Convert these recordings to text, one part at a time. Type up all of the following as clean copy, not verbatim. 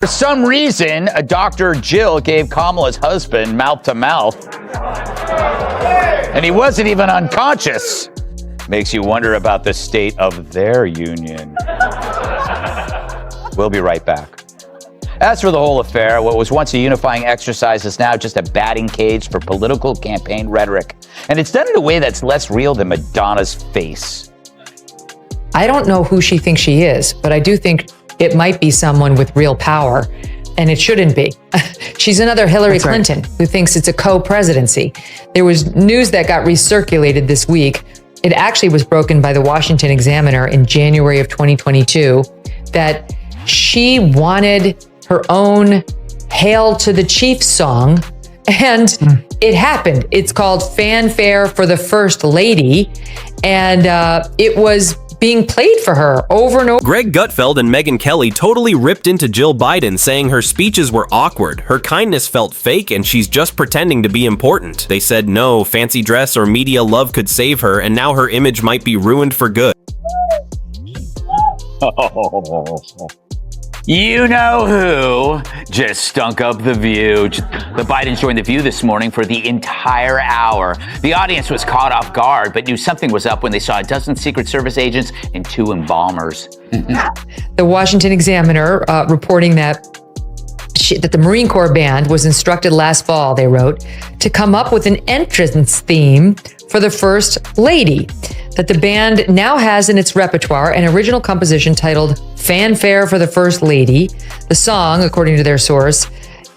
For some reason, Dr. Jill gave Kamala's husband mouth to mouth, and he wasn't even unconscious. Makes you wonder about the state of their union. We'll be right back. As for the whole affair, what was once a unifying exercise is now just a batting cage for political campaign rhetoric. And it's done in a way that's less real than Madonna's face. I don't know who she thinks she is, but I do think it might be someone with real power, and it shouldn't be. She's another Hillary Clinton who thinks it's a co-presidency. There was news that got recirculated this week. It actually was broken by the Washington Examiner in January of 2022 that she wanted her own Hail to the Chief song, and it happened. It's called Fanfare for the First Lady, and it was being played for her over and over. Greg Gutfeld and Megyn Kelly totally ripped into Jill Biden, saying her speeches were awkward, her kindness felt fake, and she's just pretending to be important. They said no fancy dress or media love could save her, and now her image might be ruined for good. You know who just stunk up the View. The Bidens joined the View this morning for the entire hour. The audience was caught off guard, but knew something was up when they saw a dozen Secret Service agents and 2 embalmers. The Washington Examiner reporting that the Marine Corps band was instructed last fall, they wrote, to come up with an entrance theme for the First Lady, that the band now has in its repertoire an original composition titled Fanfare for the First Lady. The song, according to their source,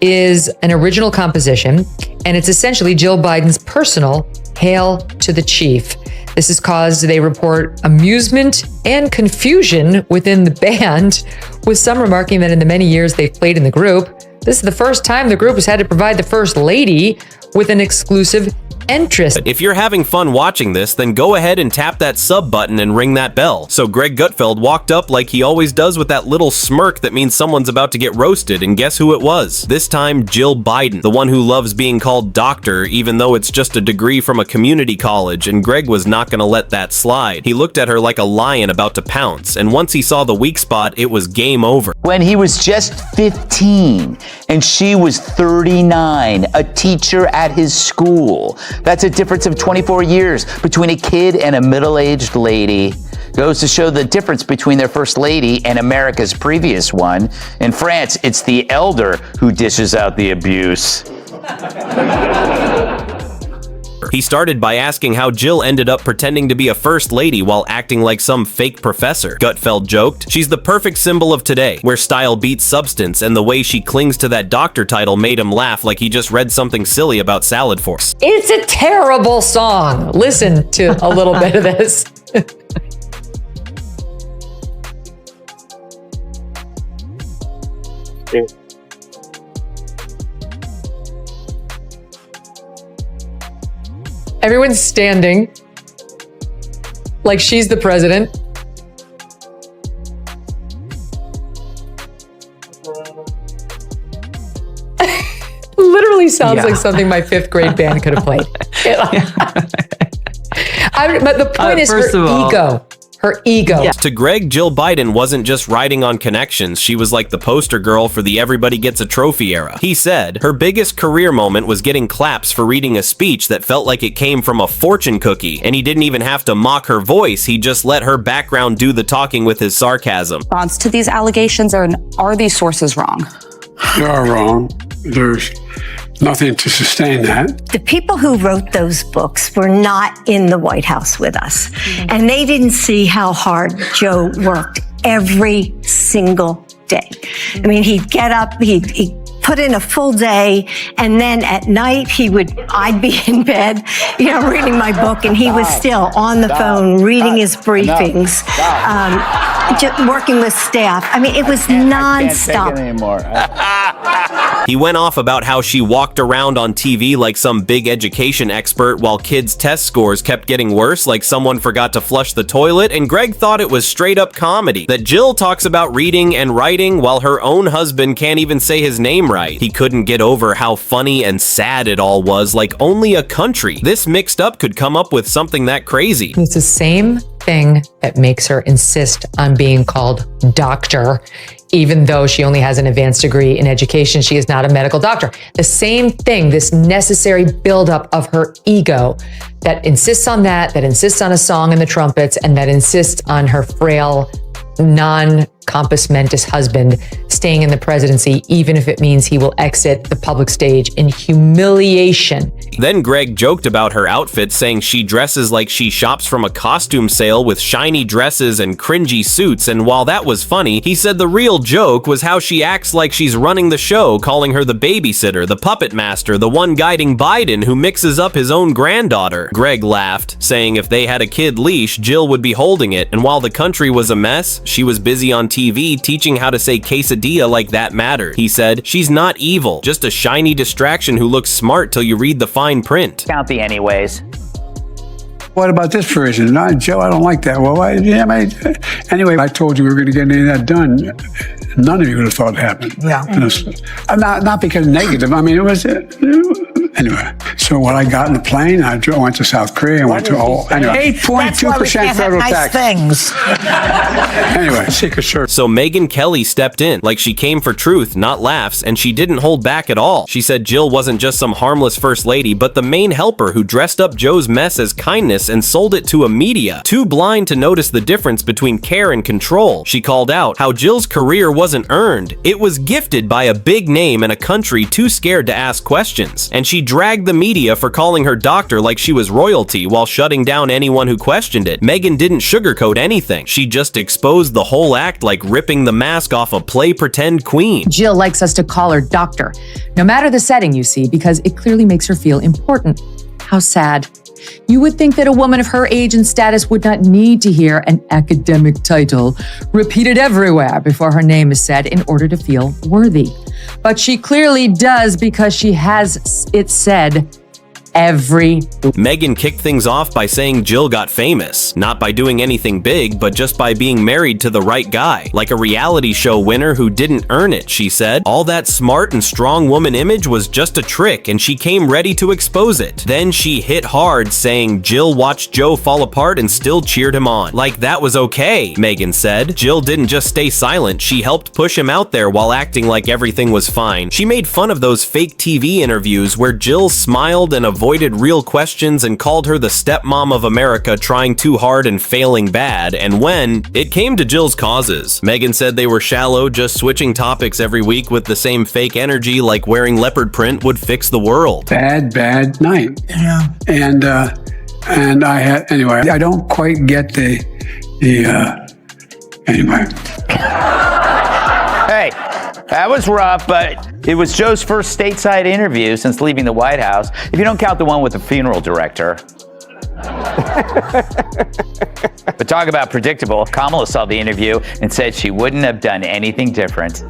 is an original composition, and it's essentially Jill Biden's personal Hail to the Chief. This has caused, they report, amusement and confusion within the band, with some remarking that in the many years they've played in the group, this is the first time the group has had to provide the First Lady with an exclusive entrance. If you're having fun watching this, then go ahead and tap that sub button and ring that bell. So Greg Gutfeld walked up like he always does with that little smirk that means someone's about to get roasted, and guess who it was? This time, Jill Biden, the one who loves being called doctor, even though it's just a degree from a community college, and Greg was not gonna let that slide. He looked at her like a lion about to pounce, and once he saw the weak spot, it was game over. When he was just 15 and she was 39, a teacher at his school. That's a difference of 24 years between a kid and a middle-aged lady. Goes to show the difference between their first lady and America's previous one. In France, it's the elder who dishes out the abuse. He started by asking how Jill ended up pretending to be a first lady while acting like some fake professor. Gutfeld joked, "She's the perfect symbol of today, where style beats substance, and the way she clings to that doctor title made him laugh like he just read something silly about salad force." It's a terrible song. Listen to a little bit of this. Everyone's standing like she's the president. Literally sounds like something my 5th grade band could have played. But the point is her ego. Her ego. Yeah. To Greg, Jill Biden wasn't just riding on connections, she was like the poster girl for the everybody gets a trophy era. He said her biggest career moment was getting claps for reading a speech that felt like it came from a fortune cookie, and he didn't even have to mock her voice, he just let her background do the talking with his sarcasm. Response to these allegations, are these sources wrong? They are wrong. There's nothing to sustain that. The people who wrote those books were not in the White House with us, and they didn't see how hard Joe worked every single day. I mean, he'd get up, he'd put in a full day, and then at night I'd be in bed, reading my book, and he was still on the phone reading his briefings, just working with staff. I mean, it was nonstop. He went off about how she walked around on TV like some big education expert while kids' test scores kept getting worse, like someone forgot to flush the toilet, and Greg thought it was straight up comedy. That Jill talks about reading and writing while her own husband can't even say his name right. He couldn't get over how funny and sad it all was, like only a country this mixed up could come up with something that crazy. It's the same thing that makes her insist on being called doctor, Even though she only has an advanced degree in education, she is not a medical doctor. The same thing, this necessary buildup of her ego that insists on that insists on a song and the trumpets, and that insists on her frail, non-compos mentis husband staying in the presidency, even if it means he will exit the public stage in humiliation. Then Greg joked about her outfit, saying she dresses like she shops from a costume sale with shiny dresses and cringy suits, and while that was funny, he said the real joke was how she acts like she's running the show, calling her the babysitter, the puppet master, the one guiding Biden who mixes up his own granddaughter. Greg laughed, saying if they had a kid leash, Jill would be holding it, and while the country was a mess, she was busy on TV teaching how to say quesadilla like that mattered. He said, "She's not evil, just a shiny distraction who looks smart till you read the fine print." Count the anyways. What about this version? No, Joe, I don't like that. Well, anyway, I told you we were going to get any of that done. None of you would have thought it happened. Yeah. Not because negative. I mean, it was... Anyway, so when I got in the plane, I went to South Korea. I went to anyway, 8.2% federal tax. Things. Anyway, Secret Service. So Megyn Kelly stepped in, like she came for truth, not laughs, and she didn't hold back at all. She said Jill wasn't just some harmless first lady, but the main helper who dressed up Joe's mess as kindness and sold it to a media, too blind to notice the difference between care and control. She called out how Jill's career wasn't earned. It was gifted by a big name in a country too scared to ask questions. And she dragged the media for calling her doctor like she was royalty while shutting down anyone who questioned it. Megyn didn't sugarcoat anything. She just exposed the whole act like ripping the mask off a play pretend queen. Jill likes us to call her doctor, no matter the setting, you see, because it clearly makes her feel important. How sad. You would think that a woman of her age and status would not need to hear an academic title repeated everywhere before her name is said in order to feel worthy. But she clearly does, because she has it said every... Megyn kicked things off by saying Jill got famous, not by doing anything big, but just by being married to the right guy, like a reality show winner who didn't earn it. She said all that smart and strong woman image was just a trick, and she came ready to expose it. Then she hit hard, saying Jill watched Joe fall apart and still cheered him on. Like that was okay, Megyn said. Jill didn't just stay silent, she helped push him out there while acting like everything was fine. She made fun of those fake TV interviews where Jill smiled and avoided real questions and called her the stepmom of America trying too hard and failing bad. And when it came to Jill's causes, Megyn said they were shallow, just switching topics every week with the same fake energy like wearing leopard print would fix the world. Bad night. Yeah. And I had, anyway, I don't quite get anyway. Hey, that was rough, but it was Joe's first stateside interview since leaving the White House, if you don't count the one with the funeral director. But talk about predictable. Kamala saw the interview and said she wouldn't have done anything different.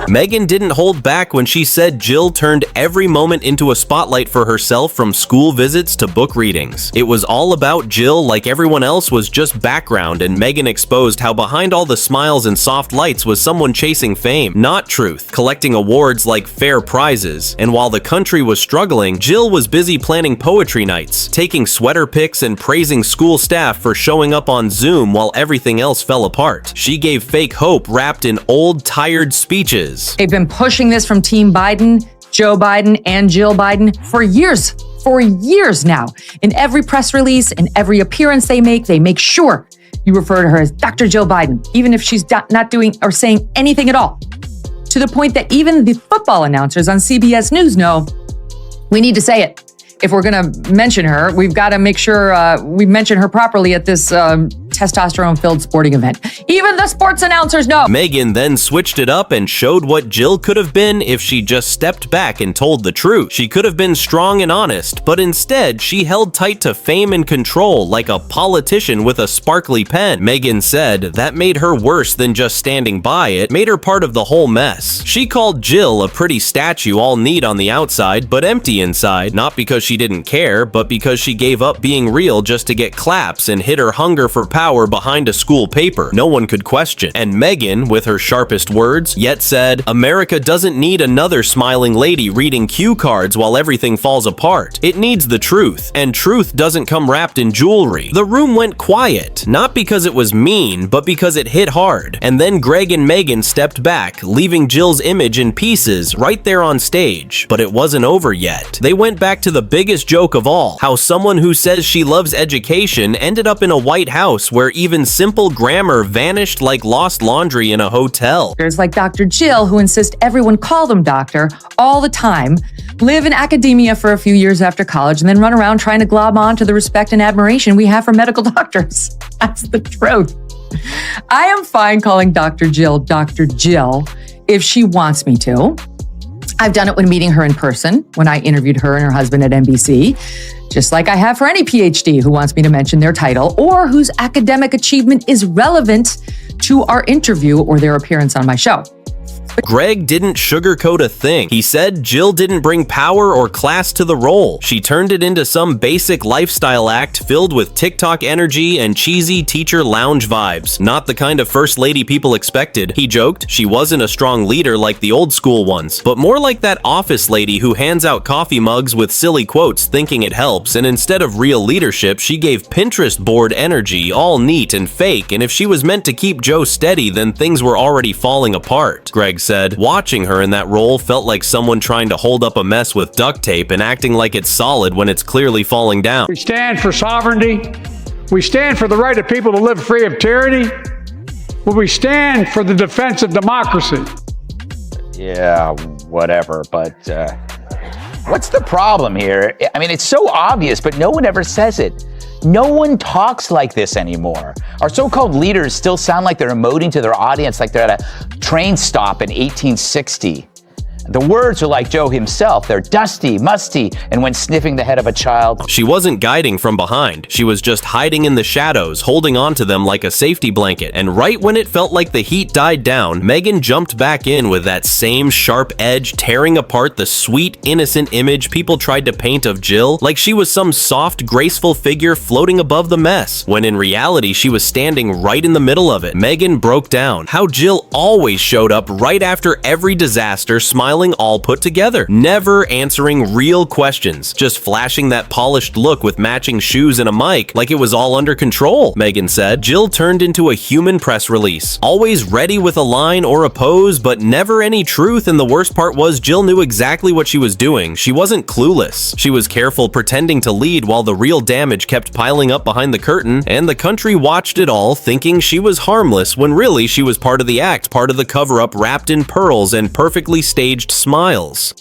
Megyn didn't hold back when she said Jill turned every moment into a spotlight for herself, from school visits to book readings. It was all about Jill, like everyone else was just background, and Megyn exposed how behind all the smiles and soft lights was someone chasing fame, not truth, collecting awards like fair prizes. And while the country was struggling, Jill was busy planning poetry nights, taking sweater pics and praising school staff for showing up on Zoom while everything else fell apart. She gave fake hope wrapped in old, tired speeches. They've been pushing this from Team Biden, Joe Biden, and Jill Biden for years now. In every press release, in every appearance they make sure you refer to her as Dr. Jill Biden, even if she's not doing or saying anything at all. To the point that even the football announcers on CBS News know we need to say it. If we're going to mention her, we've got to make sure we mention her properly at this testosterone-filled sporting event. Even the sports announcers know. Megyn then switched it up and showed what Jill could have been if she just stepped back and told the truth. She could have been strong and honest, but instead she held tight to fame and control like a politician with a sparkly pen. Megyn said that made her worse than just standing by. It made her part of the whole mess. She called Jill a pretty statue, all neat on the outside but empty inside, not because she didn't care, but because she gave up being real just to get claps and hid her hunger for power power behind a school paper no one could question. And Megyn, with her sharpest words, yet said, "America doesn't need another smiling lady reading cue cards while everything falls apart. It needs the truth, and truth doesn't come wrapped in jewelry." The room went quiet, not because it was mean, but because it hit hard. And then Greg and Megyn stepped back, leaving Jill's image in pieces right there on stage. But it wasn't over yet. They went back to the biggest joke of all, how someone who says she loves education ended up in a White House where even simple grammar vanished like lost laundry in a hotel. There's like Dr. Jill, who insists everyone call them doctor all the time, live in academia for a few years after college, and then run around trying to glob on to the respect and admiration we have for medical doctors. That's the truth. I am fine calling Dr. Jill if she wants me to. I've done it when meeting her in person, when I interviewed her and her husband at NBC, just like I have for any PhD who wants me to mention their title or whose academic achievement is relevant to our interview or their appearance on my show. Greg didn't sugarcoat a thing. He said Jill didn't bring power or class to the role. She turned it into some basic lifestyle act filled with TikTok energy and cheesy teacher lounge vibes. Not the kind of first lady people expected. He joked she wasn't a strong leader like the old school ones, but more like that office lady who hands out coffee mugs with silly quotes thinking it helps, and instead of real leadership, she gave Pinterest board energy, all neat and fake, and if she was meant to keep Joe steady, then things were already falling apart. Greg said, watching her in that role felt like someone trying to hold up a mess with duct tape and acting like it's solid when it's clearly falling down. We stand for sovereignty. We stand for the right of people to live free of tyranny. But we stand for the defense of democracy. Yeah, whatever, but what's the problem here? I mean, it's so obvious, but no one ever says it. No one talks like this anymore. Our so-called leaders still sound like they're emoting to their audience like they're at a train stop in 1860. The words are like Joe himself. They're dusty, musty, and when sniffing the head of a child. She wasn't guiding from behind. She was just hiding in the shadows, holding on to them like a safety blanket. And right when it felt like the heat died down, Megyn jumped back in with that same sharp edge, tearing apart the sweet, innocent image people tried to paint of Jill, like she was some soft, graceful figure floating above the mess, when in reality she was standing right in the middle of it. Megyn broke down how Jill always showed up right after every disaster, smiling all put together, never answering real questions, just flashing that polished look with matching shoes and a mic like it was all under control. Megyn said Jill turned into a human press release, always ready with a line or a pose, but never any truth, and the worst part was Jill knew exactly what she was doing. She wasn't clueless. She was careful, pretending to lead while the real damage kept piling up behind the curtain, and the country watched it all thinking she was harmless when really she was part of the act, part of the cover-up wrapped in pearls and perfectly staged smiles.